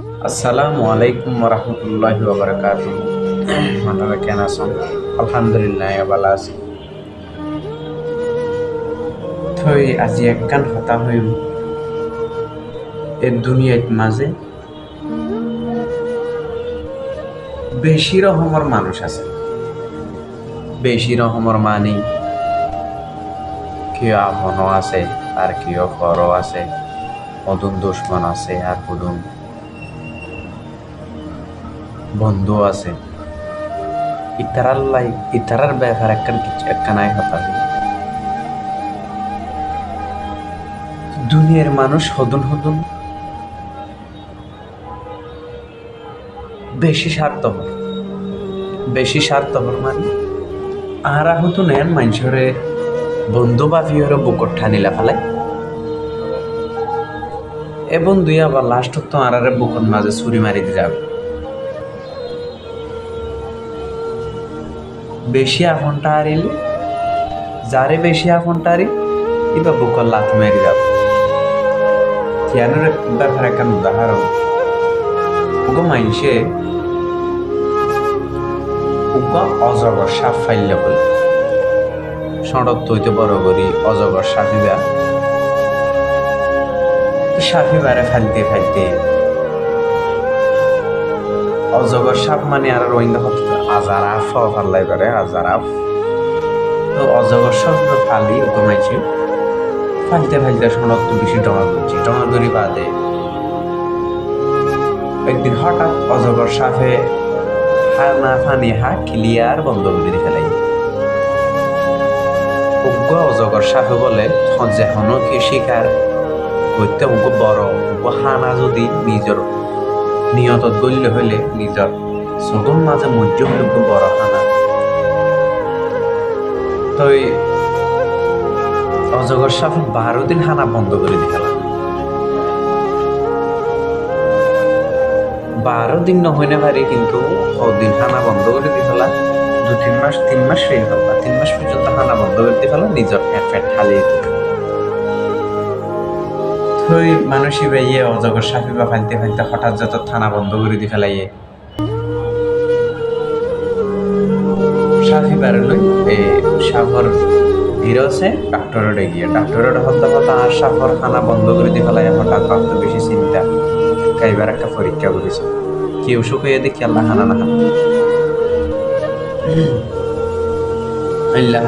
আসসালামু আলাইকুম রহমতুল্লাহি ওবরাকাতুহ। আপনারা কেন আছেন? আলহামদুলিল্লাহ ভালো আছি। থই আজি একখান কথা হইব এই দুনিয়াত মাঝে বেশি রকমের মানুষ আছে। বেশি রকমের মানে কেউ আপনও আছে আর কেউ পরও আছে, অদুন দুশ্মন আছে আর হুদুন বন্ধু আছে। ইতারার ব্যাপার একখানায় কথা হই। দুনিয়ার মানুষ হদুন হদুন বেশি স্বার্থপর মানে আরা হতো নেন মানুষরে বন্ধু বা ভিওরে বুকট ঠানিলা ফেলায় এবং দুই আবার লাস্ট তো আরারে বুকট মাঝে ছুরি মারি দিয়ে যাবে। বেশি আফনটা হারিলে যারে বেশি আফনটা হারি এবার বুকর লাথ মেরে যাবে। কেনের ব্যাপার একটা উদাহরণ ওগো মাইনসে ওগা অজগর সাপ ফাইলে বলে সড়ক তৈতে বড় করি অজগর সাফিবারে ফাইলতে ফাইলতে অজগর সাপ মানে আর রোহিঙ্গা হতো আজারাফ ফাল্লাই পারে আজারাফ। তো অজগর সাপ ফালি ওগো মাইছে ফাইলতে ফাইলতে সড়ক তো বেশি ডমা করি বাদে একদিন হঠাৎ অজগর সাপে হানা ফানি ক্লিয়ার বন্ধ করে ফেলাই। উগ্র অজগর সাপে বলে যেখনো কি শিকার করতে উগ্র বড় উগ্র হানা যদি নিজের নিয়তত গল্য হইলে নিজের চোখের মাঝে মধ্য হইলে উগ্র বড় হানা। তো অজগর সাপে 12 দিন হানা বন্ধ করে দিলাম। 12 দিন নহইনে পারি কিন্তু দিন হানা বন্ধ করে দি ফেলা 3 মাস ফেল ফেলবা 3 মাস পর্যন্ত হানা বন্ধ করে দি ফেলা নিজের ফ্যাট ঠালিয়ে দিত। থই মানুষই বাইয়ে অজগর সাপি বা ফাইলতে ফাইলতে হঠাৎ যত থানা বন্ধ করে দি ফেলাইয়ে সাপি বাড়লই এই সাপর ভিড় আছে ডাক্তারের গিয়ে ডাক্তারের হত্যা আর সাপর হানা বন্ধ করে দি ফেলাই হঠাৎ ভাবতে বেশি চিন্তা কাইবার একটা পরীক্ষা করেছে কেউ শুকিয়ে দেখি আল্লাহ হানা না আল্লাহ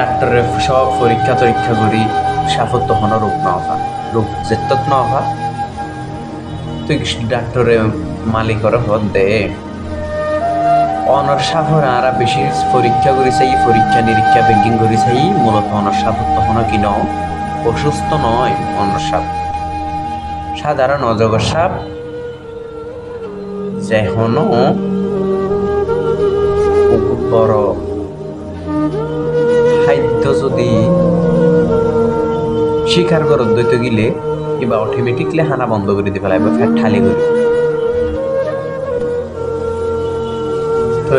ডাক্তারের সব পরীক্ষা করি সাফত তখন রোগ যেতত না হওয়া তুই ডাক্তারে মালিকর হদ দে অনর সাফর আরা বেশি পরীক্ষা করি চাই পরীক্ষা নিরীক্ষা বেগিং করি চাই মূলত অনর সাফত তখন কি ন অসুস্থ নয়। অনর সাপ সাধারণ অজগর সাপ যেহনো বড় খাদ্য যদি শিকার করত দইতে গিলে এবার অটোমেটিকলি হানা বন্ধ করে দি ফেলাই ফ্যাট ঠালি করি। তো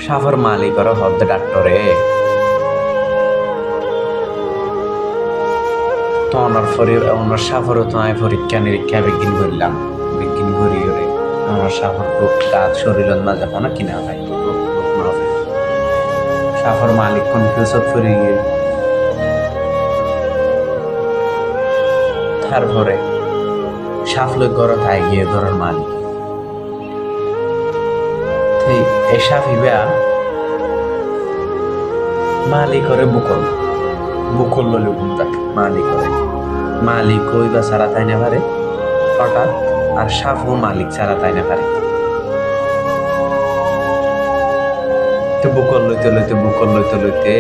সাফর মালিকর হদ ডাক্তারে তো অনার সাফরও তো আমি পরীক্ষা নিরীক্ষা বিজ্ঞান করলাম বিজ্ঞান করি করে আমার সাফর রোগ কাজ শরীরের না যখন কিনা হয় সাফর মালিক কনফিউজত করে গিয়ে তারপরে সাফলে গড় থাই গিয়ে ঘরের মালিক এই সাফিবা মালিকরে বুকল ললে ঘুমতা মালিক ওই বা সারা তাই না পারে হঠাৎ আর সাফও মালিক ছাড়া তাই না পারে। তো বুকল লইতে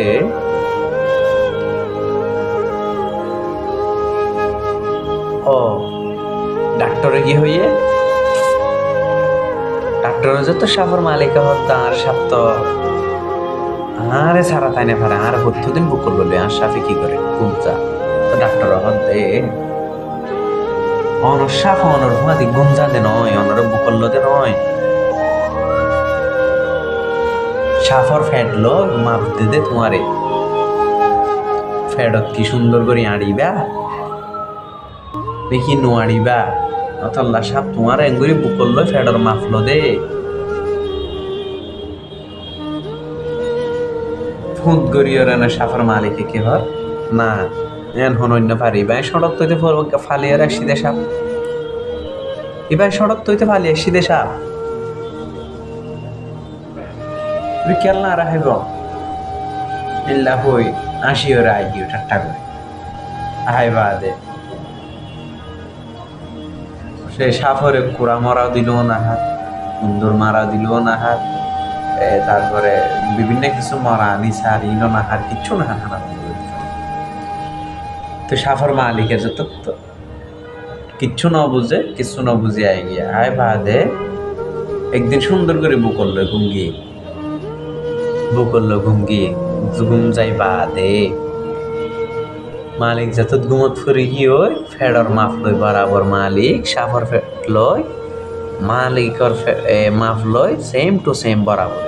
ও ডাক্তারে কি হইয়ে ডাক্তার যত সাফর মালিক হত্যা আর সাপ তো আরে সারা তাই না পারে আর দিন বুকল লইলে আর সাফে কি করে ঘুমতা। তো ডাক্তার হতে অনর সাপ অনর ভুয়াদি গুমজাদে নয় অনর বুকল্লদে নয় সাফর ফ্যাটলো মাপ দে তোমারে ফেডত কি সুন্দর করে আড়িবা দেখি নোয়াড়িবা অতল্লা সাপ তোমার এঙ্গুরি বুকল ফেডর মাফলো দে ফুঁত গড়িয়ে না সাফার মালিকে কি হর না এন হন অন্য পারিবা সড়ক তৈতে ফালিয়ে রাখছি দে সাপ এবার সড়ক তৈতে ফালিয়ে আসছি দে সাপ তুই কেল না রাখিব ইল্লা হই আসি ওরা আই দিও ঠাট্টা করে আইবা দে সে সাফরে কুড়া মরাও দিল না হাত সুন্দর মারা দিল না হাত তারপরে বিভিন্ন কিছু মরা নিসার ইনো না হার কিচ্ছু না হাত তো সাফর মালিকের যত কিচ্ছু ন বুঝে কিচ্ছু ন বুঝে আই গিয়া আয় বাদে একদিন সুন্দর করে বুকল্লো ঘুমগি ঘুম যাই বাদে মালিক যত ঘুমত ফুরি কি ওই ফেডর মাফ লই বরাবর মালিক সাফর লই মালিকর মাফ লই সেম টু সেম বরাবর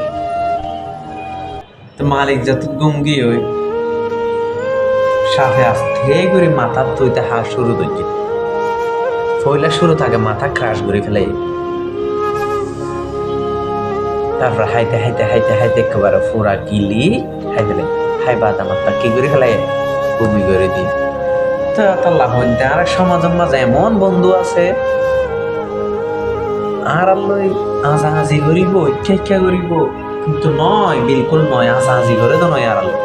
তো মালিক যত ঘুমগি ওই সাফে আস্তে করে মাথার তৈতে হাত শুরু করছে ফইলা শুরু থাকে মাথা ক্রাশ করে ফেলে তারপর হাইতে একেবারে ফুরা কিলি হাইতে হাই বাদ আমার তা কি করে ফেলাই বমি করে দিই তো আল্লাহ আর সমাজের মাঝে এমন বন্ধু আছে আর আল্লই আজাহাজি করিব ইচ্ছা করিব কিন্তু নয় বিলকুল নয় আজাহাজি করে তো নয় আর আল্লাহ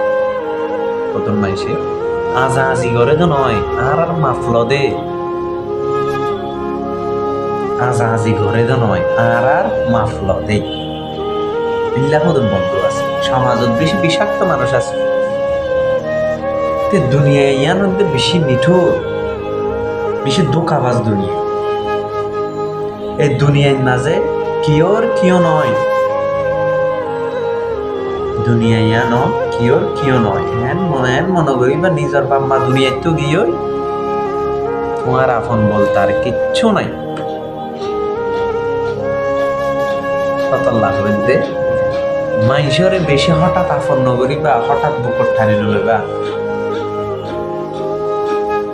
কতন মাইসে আজাহাজি করে তো নয় আর মাফল দে আজাহাজি করে তো নয় আর মাফল দে বিল্লাহ বন্ধু আছে সমাজত বেশি বিষাক্ত মানুষ আছে দুনিয়ায় ইয়ার মধ্যে বেশি মিঠুর বেশি ধোকাবাজ দুনিয়া এই দুনিয়ার মাঝে কিয় নয় দুনিয়া ইয়ান কিয় নয় মনে করি বা নিজের বাম্মা দুনিয়ায় তো গিয়ে তোমার আপন বলতে আর কিচ্ছু নাই আল্লাহ বলতে মানুষের বেশি হঠাৎ আপন নগরী বা হঠাৎ বুকর ঠানি লইবা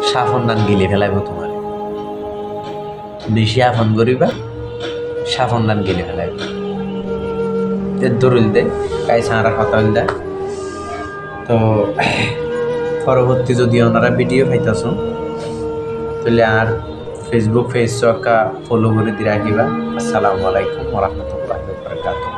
সাফন নান গিলে ফেলাইব তোমার বেশি আপন করিবা সাফন নান গিলে ফেলাইব দরুল দে কাইসা আর কথা হইল দেয় তো পরবর্তী যদি ওনারা ভিডিও পাইতেছ তাহলে আর ফেসবুক পেজ ফলো করে দিয়ে রাখিবা। আসসালামু আলাইকুম ওয়া রাহমাতুল্লাহি ওয়া বারাকাতুহু।